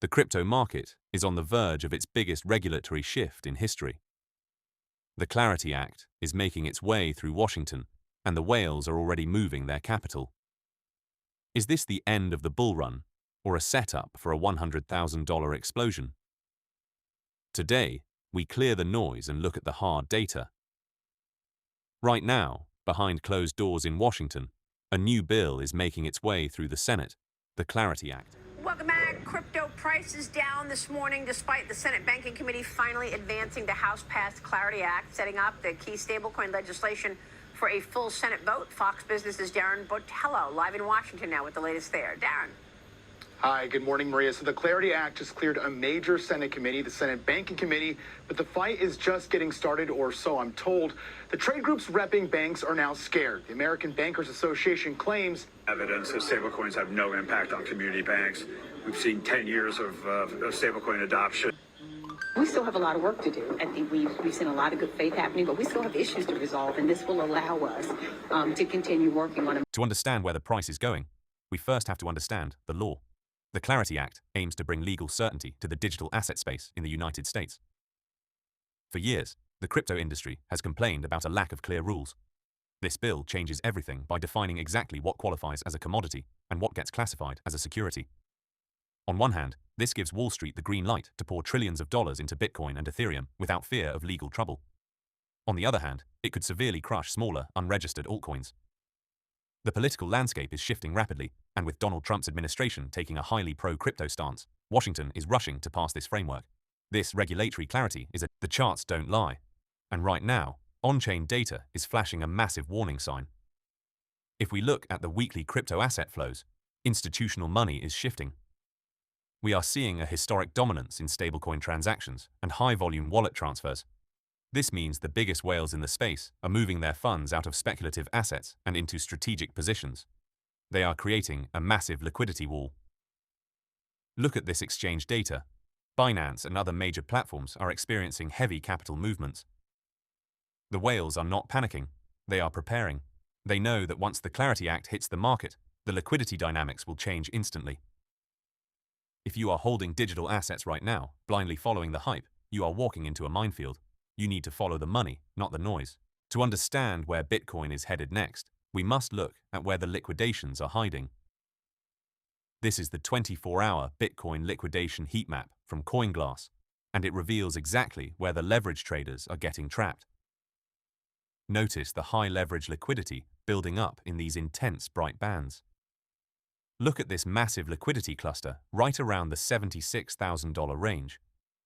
The crypto market is on the verge of its biggest regulatory shift in history. The Clarity Act is making its way through Washington, and the whales are already moving their capital. Is this the end of the bull run, or a setup for a $100,000 explosion? Today, we clear the noise and look at the hard data. Right now, behind closed doors in Washington, a new bill is making its way through the Senate, the Clarity Act. Welcome back. Crypto prices down this morning despite the Senate Banking Committee finally advancing the House-passed Clarity Act, setting up the key stablecoin legislation for a full Senate vote. Fox Business's Darren Botello live in Washington now with the latest there. Darren. Hi, good morning, Maria. So the Clarity Act has cleared a major Senate committee, the Senate Banking Committee, but the fight is just getting started, or so I'm told. The trade groups repping banks are now scared. The American Bankers Association claims evidence that stablecoins have no impact on community banks. We've seen 10 years of stablecoin adoption. We still have a lot of work to do. I think we've seen a lot of good faith happening, but we still have issues to resolve, and this will allow us to continue working on them. To understand where the price is going, we first have to understand the law. The Clarity Act aims to bring legal certainty to the digital asset space in the United States. For years, the crypto industry has complained about a lack of clear rules. This bill changes everything by defining exactly what qualifies as a commodity and what gets classified as a security. On one hand, this gives Wall Street the green light to pour trillions of dollars into Bitcoin and Ethereum without fear of legal trouble. On the other hand, it could severely crush smaller, unregistered altcoins. The political landscape is shifting rapidly, and with Donald Trump's administration taking a highly pro-crypto stance, Washington is rushing to pass this framework. This regulatory clarity is the charts don't lie. And right now, on-chain data is flashing a massive warning sign. If we look at the weekly crypto asset flows, institutional money is shifting. We are seeing a historic dominance in stablecoin transactions and high-volume wallet transfers. This means the biggest whales in the space are moving their funds out of speculative assets and into strategic positions. They are creating a massive liquidity wall. Look at this exchange data. Binance and other major platforms are experiencing heavy capital movements. The whales are not panicking. They are preparing. They know that once the Clarity Act hits the market, the liquidity dynamics will change instantly. If you are holding digital assets right now, blindly following the hype, you are walking into a minefield. You need to follow the money, not the noise. To understand where Bitcoin is headed next, we must look at where the liquidations are hiding. This is the 24-hour Bitcoin liquidation heat map from CoinGlass, and it reveals exactly where the leverage traders are getting trapped. Notice the high leverage liquidity building up in these intense bright bands. Look at this massive liquidity cluster right around the $76,000 range.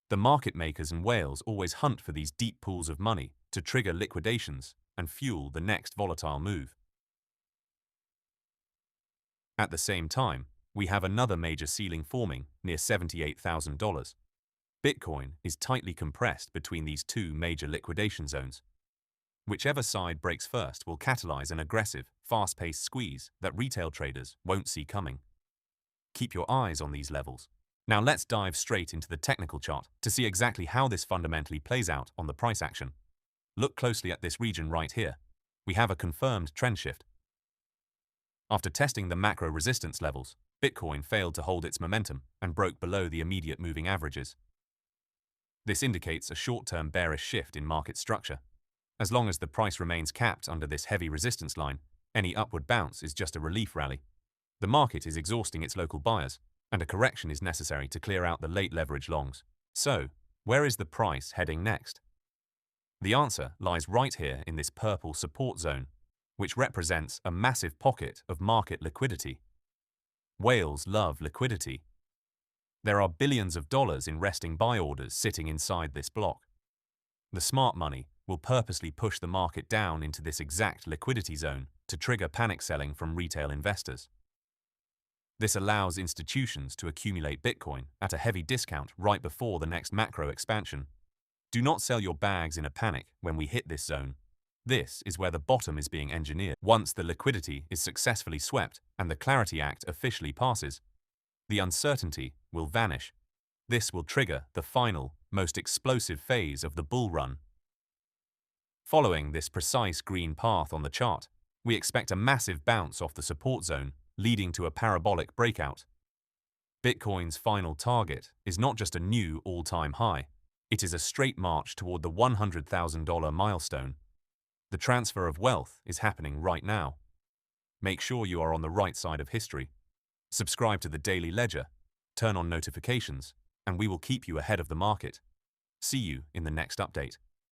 The market makers and whales always hunt for these deep pools of money to trigger liquidations and fuel the next volatile move. At the same time, we have another major ceiling forming near $78,000. Bitcoin is tightly compressed between these two major liquidation zones. Whichever side breaks first will catalyze an aggressive, fast-paced squeeze that retail traders won't see coming. Keep your eyes on these levels. Now let's dive straight into the technical chart to see exactly how this fundamentally plays out on the price action. Look closely at this region right here. We have a confirmed trend shift. After testing the macro resistance levels, Bitcoin failed to hold its momentum and broke below the immediate moving averages. This indicates a short-term bearish shift in market structure. As long as the price remains capped under this heavy resistance line, any upward bounce is just a relief rally. The market is exhausting its local buyers, and a correction is necessary to clear out the late leverage longs. So, where is the price heading next? The answer lies right here in this purple support zone, which represents a massive pocket of market liquidity. Whales love liquidity. There are billions of dollars in resting buy orders sitting inside this block. The smart money will purposely push the market down into this exact liquidity zone to trigger panic selling from retail investors. This allows institutions to accumulate Bitcoin at a heavy discount right before the next macro expansion. Do not sell your bags in a panic when we hit this zone. This is where the bottom is being engineered. Once the liquidity is successfully swept and the Clarity Act officially passes, the uncertainty will vanish. This will trigger the final, most explosive phase of the bull run. Following this precise green path on the chart, we expect a massive bounce off the support zone, leading to a parabolic breakout. Bitcoin's final target is not just a new all-time high, it is a straight march toward the $100,000 milestone. The transfer of wealth is happening right now. Make sure you are on the right side of history. Subscribe to the Daily Ledger, turn on notifications, and we will keep you ahead of the market. See you in the next update.